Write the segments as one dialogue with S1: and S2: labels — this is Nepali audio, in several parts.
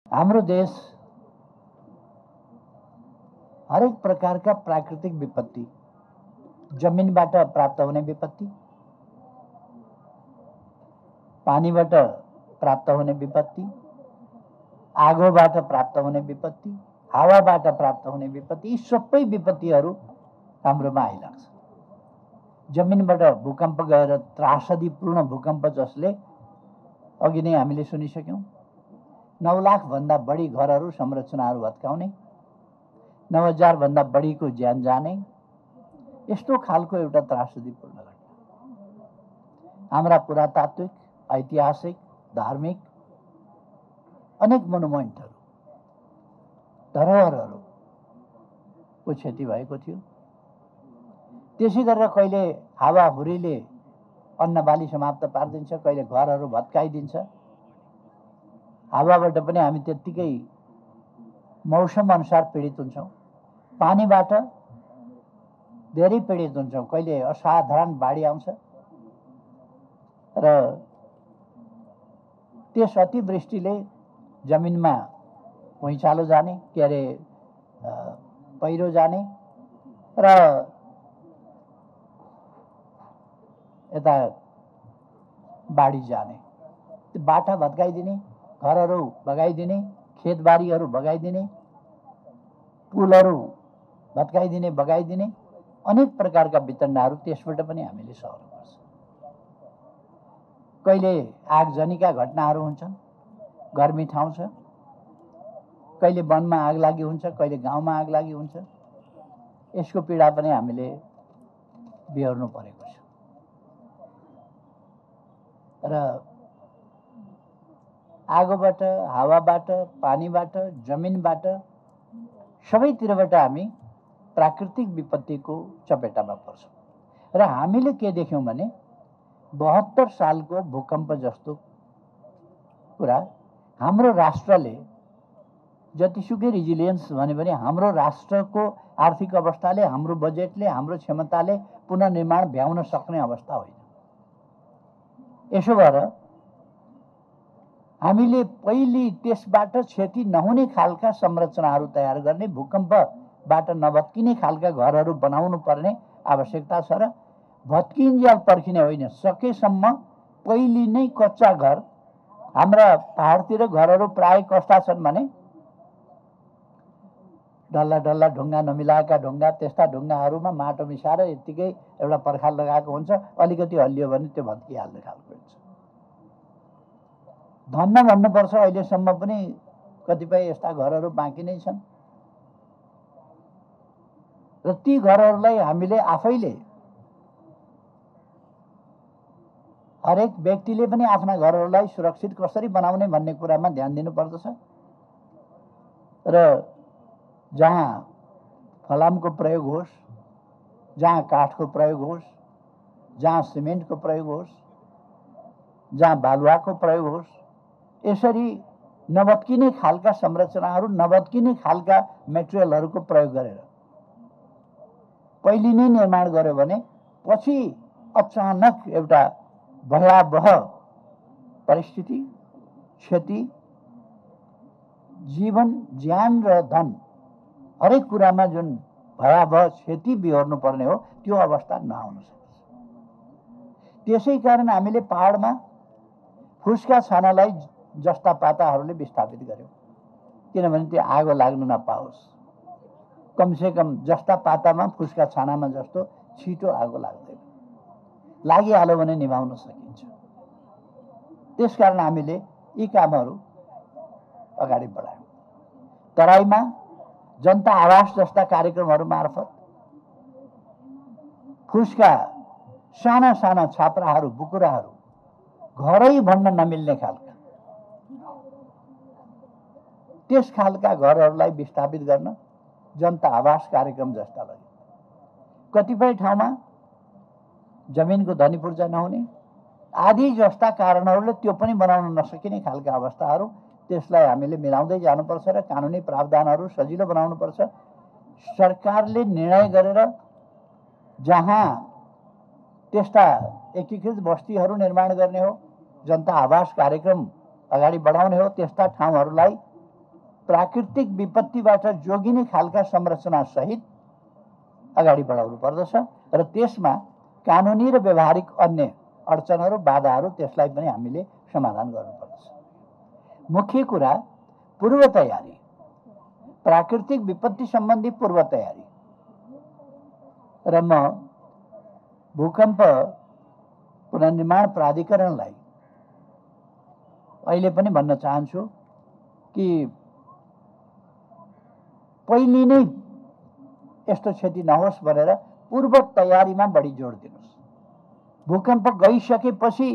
S1: हाम्रो देश हरेक प्रकारका प्राकृतिक विपत्ति, जमिनबाट प्राप्त हुने विपत्ति, पानीबाट प्राप्त हुने विपत्ति, आगोबाट प्राप्त हुने विपत्ति, हावाबाट प्राप्त हुने विपत्ति, यी सबै विपत्तिहरू हाम्रोमा आइलाग्छ। जमिनबाट भूकम्प गएर त्रासदीपूर्ण भूकम्प जसले अघि नै हामीले सुनिसक्यौँ 9 लाख भन्दा बढी घरहरू संरचनाहरू भत्काउने, 9,000 भन्दा बढीको ज्यान जाने, यस्तो खालको एउटा त्रासदीपूर्ण घटना हाम्रा पुरातात्विक, ऐतिहासिक, धार्मिक अनेक मोनुमेन्टहरू, धरोहरहरूको क्षति भएको थियो। त्यसै गरेर कहिले हावाहुरीले अन्नबाली समाप्त पारिदिन्छ, कहिले घरहरू भत्काइदिन्छ। हावाबाट पनि हामी त्यत्तिकै मौसम अनुसार पीडित हुन्छौँ, पानीबाट धेरै पीडित हुन्छौँ, कहिले असाधारण बाढी आउँछ र त्यस अतिवृष्टिले जमिनमा भुइँचालो जाने, के अरे पहिरो जाने र यता बाढी जाने, बाटा भत्काइदिने, घरहरू बगाइदिने, खेतबारीहरू बगाइदिने, पुलहरू भत्काइदिने, बगाइदिने, अनेक प्रकारका वितण्डाहरू त्यसबाट पनि हामीले सहनुपर्छ। कहिले आगजनीका घटनाहरू हुन्छन्, गर्मी ठाउँ छ, कहिले वनमा आगलागी हुन्छ, कहिले गाउँमा आगलागी हुन्छ। यसको पीडा पनि हामीले बिहोर्नु परेको छ र आगोबाट, हावाबाट, पानीबाट, जमिनबाट सबैतिरबाट हामी प्राकृतिक विपत्तिको चपेटामा पर्छौँ। र हामीले के देख्यौँ भने 72 सालको भूकम्प जस्तो कुरा हाम्रो राष्ट्रले जतिसुकै रिजिलियन्स भन्यो भने हाम्रो राष्ट्रको आर्थिक अवस्थाले, हाम्रो बजेटले, हाम्रो क्षमताले पुनर्निर्माण भ्याउन सक्ने अवस्था होइन। यसो भएर हामीले पहिले त्यसबाट क्षति नहुने खालका संरचनाहरू तयार गर्ने, भूकम्पबाट नभत्किने खालका घरहरू बनाउनु पर्ने आवश्यकता छ र भत्किन्जेल पर्खिने होइन, सकेसम्म पहिले नै कच्चा घर। हाम्रा पहाडतिर घरहरू प्राय कस्ता छन् भने डल्ला डल्ला ढुङ्गा, नमिलाएका ढुङ्गा, त्यस्ता ढुङ्गाहरूमा माटो मिसाएर यत्तिकै एउटा पर्खाल लगाएको हुन्छ, अलिकति हल्लियो भने त्यो भत्किहाल्ने खालको हुन्छ। धन्न भन्नुपर्छ, अहिलेसम्म पनि कतिपय यस्ता घरहरू बाँकी नै छन् र ती घरहरूलाई हामीले आफैले, हरेक व्यक्तिले पनि आफ्ना घरहरूलाई सुरक्षित कसरी बनाउने भन्ने कुरामा ध्यान दिनुपर्दछ र जहाँ फलामको प्रयोग होस्, जहाँ काठको प्रयोग होस्, जहाँ सिमेन्टको प्रयोग होस्, जहाँ बालुवाको प्रयोग होस्, यसरी नभत्किने खालका संरचनाहरू, नभत्किने खालका मेटेरियलहरूको प्रयोग गरेर पहिले नै निर्माण गर्यो भने पछि अचानक एउटा भयावह परिस्थिति, क्षति, जीवन, ज्यान र धन हरेक कुरामा जुन भयावह क्षति बिहोर्नु पर्ने हो त्यो अवस्था नआउन सक्छ। त्यसै कारण हामीले पहाडमा फुसका छानालाई जस्ता पाताहरूले विस्थापित गर्यौँ, किनभने त्यो आगो लाग्न नपाओस्। कमसेकम जस्ता पातामा, फुसका छानामा जस्तो छिटो आगो लाग्दैन, लागिहाल्यो भने निभाउन सकिन्छ। त्यसकारण हामीले यी कामहरू अगाडि बढायौँ। तराईमा जनता आवास जस्ता कार्यक्रमहरू मार्फत फुसका साना साना छाप्राहरू, बुकुराहरू, घरै भन्न नमिल्ने खालका, त्यस खालका घरहरूलाई विस्थापित गर्न जनता आवास कार्यक्रम जस्ता लग्यो। कतिपय ठाउँमा जमिनको धनीपूर्जा नहुने आदि जस्ता कारणहरूले त्यो पनि बनाउन नसकिने खालका अवस्थाहरू, त्यसलाई हामीले मिलाउँदै जानुपर्छ र कानुनी प्रावधानहरू सजिलो बनाउनुपर्छ। सरकारले निर्णय गरेर जहाँ त्यस्ता एकीकृत बस्तीहरू निर्माण गर्ने हो, जनता आवास कार्यक्रम अगाडि बढाउने हो, त्यस्ता ठाउँहरूलाई प्राकृतिक विपत्तिबाट जोगिने खालका संरचना सहित अगाडि बढाउनु पर्दछ र त्यसमा कानुनी र व्यवहारिक अन्य अडचनहरू बाधाहरू त्यसलाई पनि हामीले समाधान गर्नुपर्दछ। मुख्य कुरा पूर्व तयारी, प्राकृतिक विपत्ति सम्बन्धी पूर्व तयारी। र म भूकम्प पुनर्निर्माण प्राधिकरणलाई अहिले पनि भन्न चाहन्छु कि पहिले नै यस्तो क्षति नहोस् भनेर पूर्व तयारीमा बढी जोड दिनुहोस्। भूकम्प गइसकेपछि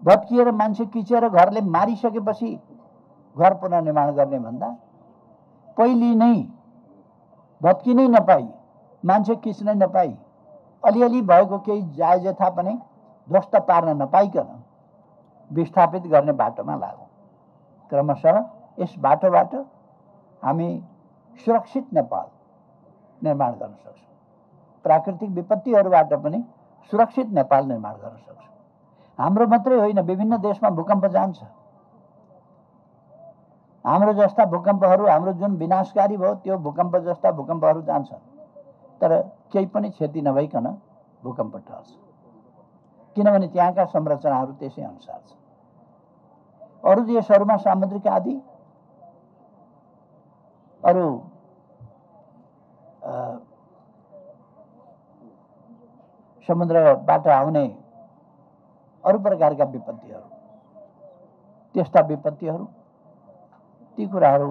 S1: भत्किएर मान्छे किचेर घरले मारिसकेपछि घर पुनर्निर्माण गर्ने भन्दा पहिले नै भत्किनै नपाई, मान्छे किच्नै नपाई, अलिअलि भएको केही जायजथा पनि ध्वस्त पार्न नपाइकन विस्थापित गर्ने बाटोमा लागौँ। क्रमशः यस बाटोबाट हामी सुरक्षित नेपाल निर्माण गर्न सक्छौँ। प्राकृतिक विपत्तिहरूबाट पनि सुरक्षित नेपाल निर्माण गर्न सक्छौँ। हाम्रो मात्रै होइन, विभिन्न देशमा भूकम्प जान्छ। हाम्रो जस्ता भूकम्पहरू, हाम्रो जुन विनाशकारी भयो त्यो भूकम्प जस्ता भूकम्पहरू जान्छन्, तर केही पनि क्षति नभइकन भूकम्प टर्छ, किनभने त्यहाँका संरचनाहरू त्यसै अनुसार छन्। अरू देशहरूमा सामुद्रिक आदि अरू समुद्रबाट आउने अरू प्रकारका विपत्तिहरू, त्यस्ता विपत्तिहरू, ती कुराहरू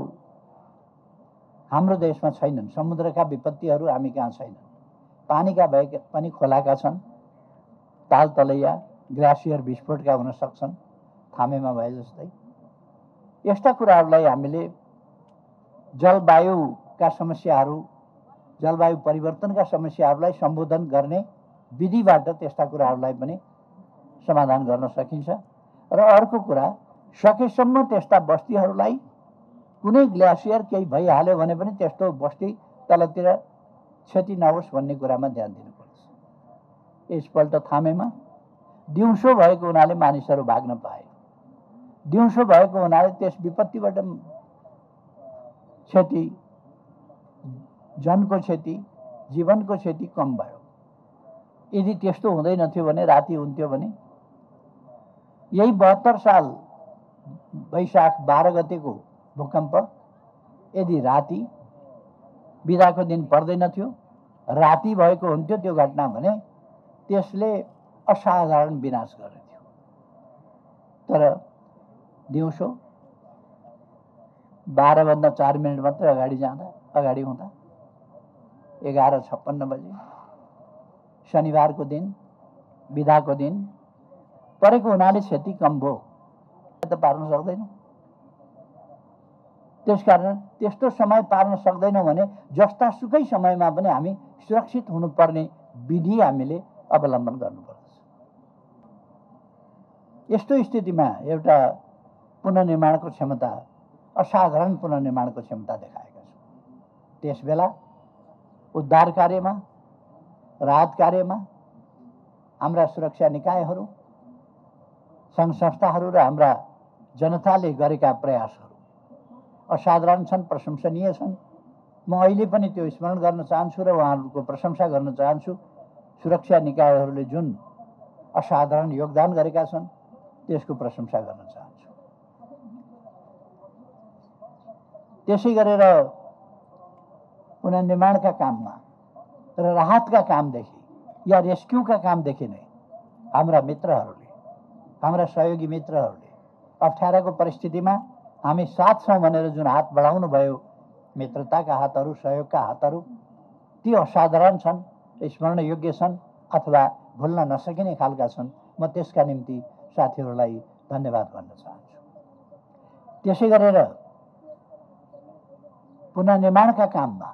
S1: हाम्रो देशमा छैनन्। समुद्रका विपत्तिहरू हामी कहाँ छैनन्। पानीका भए पनि खोलाका छन्, ताल तलैया ग्लासियर विस्फोटका हुन सक्छन्, थामेमा भए जस्तै। यस्ता कुराहरूलाई हामीले जलवायुका समस्याहरू, जलवायु परिवर्तनका समस्याहरूलाई सम्बोधन गर्ने विधिबाट त्यस्ता कुराहरूलाई पनि समाधान गर्न सकिन्छ। र अर्को कुरा, सकेसम्म त्यस्ता बस्तीहरूलाई कुनै ग्लासियर केही भइहाल्यो भने पनि त्यस्तो बस्ती तलतिर क्षति नहोस् भन्ने कुरामा ध्यान दिनुपर्छ। यसपल्ट थामेमा दिउँसो भएको हुनाले मानिसहरू भाग्न पाए। दिउँसो भएको हुनाले त्यस विपत्तिबाट क्षति, जनको क्षति, जीवनको क्षति कम भयो। यदि त्यस्तो हुँदैन थियो भने, राति हुन्थ्यो भने, यही 72 साल वैशाख 12 गतेको भूकम्प यदि राति बिदाको दिन पर्दैन थियो, राति भएको हुन्थ्यो त्यो घटना भने त्यसले असाधारण विनाश गर्ने थियो। तर दिउँसो 12 भन्दा 4 मिनट मात्र अगाडि हुँदा 11:56 बजे शनिबारको दिन, बिदाको दिन परेको हुनाले क्षति कम भयो, त पार्न सक्दैनौँ। त्यसकारण त्यस्तो समय पार्न सक्दैनौँ भने जस्ता सुकै समयमा पनि हामी सुरक्षित हुनुपर्ने विधि हामीले अवलम्बन गर्नुपर्छ। यस्तो स्थितिमा एउटा पुनर्निर्माणको क्षमता, असाधारण पुनर्निर्माणको क्षमता देखाएका छौँ। त्यसबेला उद्धार कार्यमा, राहत कार्यमा हाम्रा सुरक्षा निकायहरू, सङ्घ संस्थाहरू र हाम्रा जनताले गरेका प्रयासहरू असाधारण छन्, प्रशंसनीय छन्। म अहिले पनि त्यो स्मरण गर्न चाहन्छु र उहाँहरूको प्रशंसा गर्न चाहन्छु। सुरक्षा निकायहरूले जुन असाधारण योगदान गरेका छन् त्यसको प्रशंसा गर्न चाहन्छु। त्यसै गरेर पुनर्निर्माणका काममा र राहतका कामदेखि या रेस्क्युका कामदेखि नै हाम्रा मित्रहरूले, हाम्रा सहयोगी मित्रहरूले अप्ठ्याराको परिस्थितिमा हामी साथ छौँ भनेर जुन हात बढाउनु भयो, मित्रताका हातहरू, सहयोगका हातहरू, ती असाधारण छन्, स्मरण योग्य छन् अथवा भुल्न नसकिने खालका छन्। म त्यसका निम्ति साथीहरूलाई धन्यवाद भन्न चाहन्छु। त्यसै गरेर पुनर्निर्माणका काममा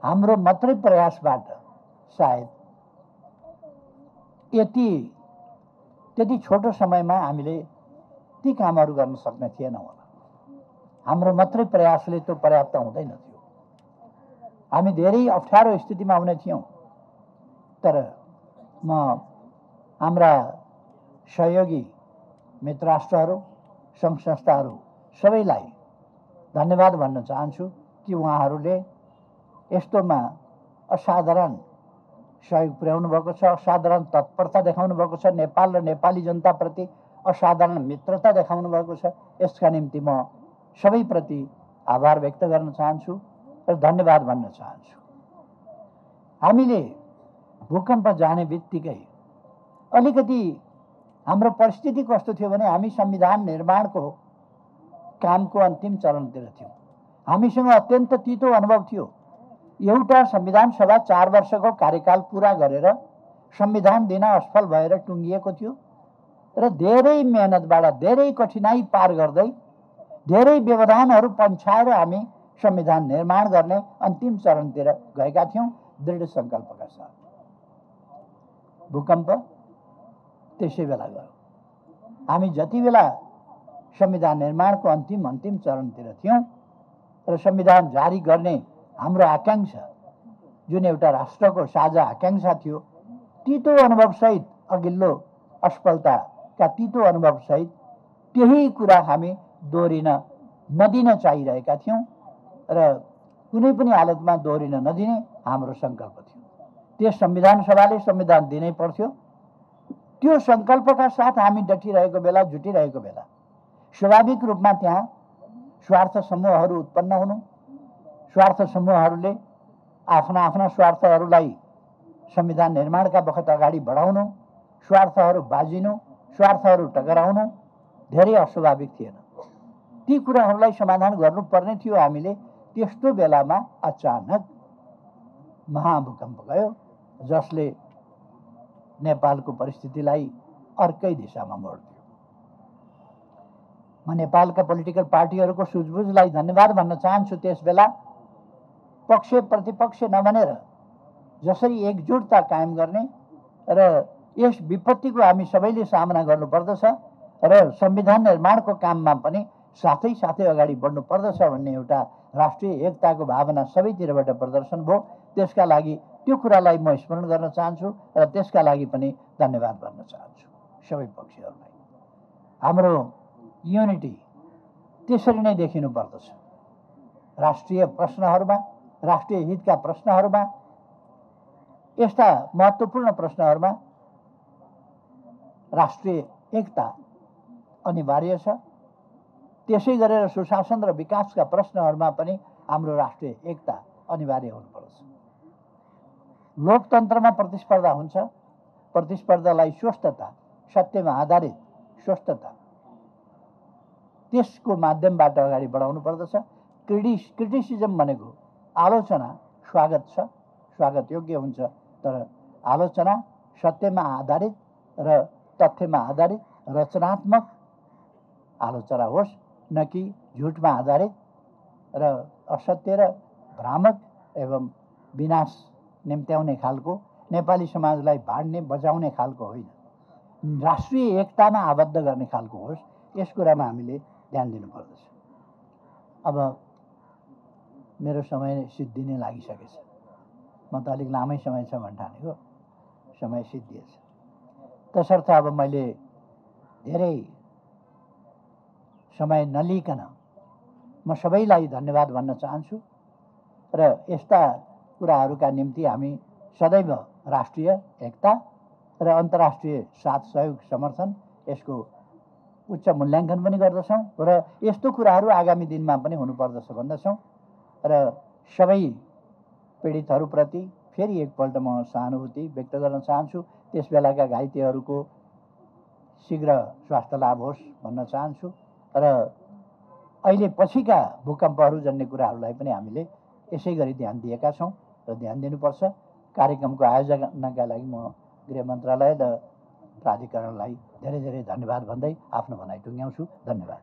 S1: हाम्रो मात्रै प्रयासबाट सायद त्यति छोटो समयमा हामीले ती कामहरू गर्न सक्ने थिएनौँ होला। हाम्रो मात्रै प्रयासले त्यो पर्याप्त हुँदैन थियो। हामी धेरै अप्ठ्यारो स्थितिमा हुने थियौँ। तर म हाम्रा सहयोगी मित्र राष्ट्रहरू, सङ्घ संस्थाहरू सबैलाई धन्यवाद भन्न चाहन्छु कि उहाँहरूले यस्तोमा असाधारण सहयोग पुर्याउनु भएको छ, असाधारण तत्परता देखाउनु भएको छ, नेपाल र नेपाली जनताप्रति असाधारण मित्रता देखाउनु भएको छ। यसका निम्ति म सबैप्रति आभार व्यक्त गर्न चाहन्छु र धन्यवाद भन्न चाहन्छु। हामीले भूकम्प जाने बित्तिकै अलिकति हाम्रो परिस्थिति कस्तो थियो भने हामी संविधान निर्माणको कामको अन्तिम चरणतिर थियौँ। हामीसँग अत्यन्त तितो अनुभव थियो। एउटा संविधान सभा 4 वर्षको कार्यकाल पुरा गरेर संविधान दिन असफल भएर टुङ्गिएको थियो र धेरै मेहनतबाट, धेरै कठिनाई पार गर्दै, धेरै व्यवधानहरू पन्छाएर हामी संविधान निर्माण गर्ने अन्तिम चरणतिर गएका थियौँ दृढ सङ्कल्पका साथ। भूकम्प त्यसै बेला गयो। हामी जति बेला संविधान निर्माणको अन्तिम चरणतिर थियौँ र संविधान जारी गर्ने हाम्रो आकाङ्क्षा, जुन एउटा राष्ट्रको साझा आकाङ्क्षा थियो, तितो अनुभवसहित, अघिल्लो असफलताका तितो अनुभवसहित त्यही कुरा हामी दोहोरिन नदिन चाहिरहेका थियौँ र कुनै पनि हालतमा दोहोरिन नदिने हाम्रो सङ्कल्प थियो। त्यस संविधान सभाले संविधान दिनै पर्थ्यो। त्यो सङ्कल्पका साथ हामी डटिरहेको बेला, जुटिरहेको बेला स्वाभाविक रूपमा त्यहाँ स्वार्थ समूहहरू उत्पन्न हुनु, स्वार्थ समूहहरूले आफ्ना स्वार्थहरूलाई संविधान निर्माणका बखत अगाडि बढाउनु, स्वार्थहरू बाजिनु, स्वार्थहरू टकराउनु धेरै अस्वाभाविक थिएन। ती कुराहरूलाई समाधान गर्नुपर्ने थियो हामीले। त्यस्तो बेलामा अचानक महाभूकम्प गयो, जसले नेपालको परिस्थितिलाई अर्कै दिशामा मोड्यो। म नेपालका पोलिटिकल पार्टीहरूको सुझबुझलाई धन्यवाद भन्न चाहन्छु। त्यस बेला पक्ष प्रतिपक्ष नभनेर जसरी एकजुटता कायम गर्ने र यस विपत्तिको हामी सबैले सामना गर्नुपर्दछ र संविधान निर्माणको काममा पनि साथै साथै अगाडि बढ्नुपर्दछ भन्ने एउटा राष्ट्रिय एकताको भावना सबैतिरबाट प्रदर्शन भयो। त्यसका लागि त्यो कुरालाई म स्मरण गर्न चाहन्छु र त्यसका लागि पनि धन्यवाद भन्न चाहन्छु सबै पक्षहरूलाई। हाम्रो युनिटी त्यसरी नै देखिनु पर्दछ। राष्ट्रिय प्रश्नहरूमा, राष्ट्रिय हितका प्रश्नहरूमा, यस्ता महत्त्वपूर्ण प्रश्नहरूमा राष्ट्रिय एकता अनिवार्य छ। त्यसै गरेर सुशासन र विकासका प्रश्नहरूमा पनि हाम्रो राष्ट्रिय एकता अनिवार्य हुनुपर्छ। लोकतन्त्रमा प्रतिस्पर्धा हुन्छ। प्रतिस्पर्धालाई स्वस्थता, सत्यमा आधारित स्वस्थता, त्यसको माध्यमबाट अगाडि बढाउनु पर्दछ। क्रिटिसिजम भनेको आलोचना स्वागत छ, स्वागत योग्य हुन्छ, तर आलोचना सत्यमा आधारित र तथ्यमा आधारित रचनात्मक आलोचना होस्, न कि झुटमा आधारित र असत्य र भ्रामक एवं विनाश निम्त्याउने खालको, नेपाली समाजलाई भाड्ने बचाउने खालको होइन, राष्ट्रिय एकतामा आबद्ध गर्ने खालको होस्। यस कुरामा हामीले ध्यान दिनुपर्दछ। अब मेरो समय सिद्धिनै लागिसकेछ। म त अलिक लामै समय छ भन्ने ठानेको, समय सिद्धिएछ। तसर्थ अब मैले धेरै समय नलिकन म सबैलाई धन्यवाद भन्न चाहन्छु र यस्ता कुराहरूका निम्ति हामी सदैव राष्ट्रिय एकता र अन्तर्राष्ट्रिय साथ सहयोग समर्थन यसको उच्च मूल्याङ्कन पनि गर्दछौँ र यस्तो कुराहरू आगामी दिनमा पनि हुनुपर्दछ भन्दछौँ र सबै पीडितहरूप्रति फेरि एकपल्ट म सहानुभूति व्यक्त गर्न चाहन्छु। त्यस बेलाका घाइतेहरूको शीघ्र स्वास्थ्य लाभ होस् भन्न चाहन्छु र अहिले पछिका भूकम्पहरू जन्ने कुराहरूलाई पनि हामीले यसै गरी ध्यान दिएका छौँ र ध्यान दिनुपर्छ। कार्यक्रमको आयोजनाका लागि म गृह मन्त्रालय र प्राधिकरणलाई धेरै धेरै धन्यवाद भन्दै आफ्नो भनाइ टुङ्ग्याउँछु। धन्यवाद।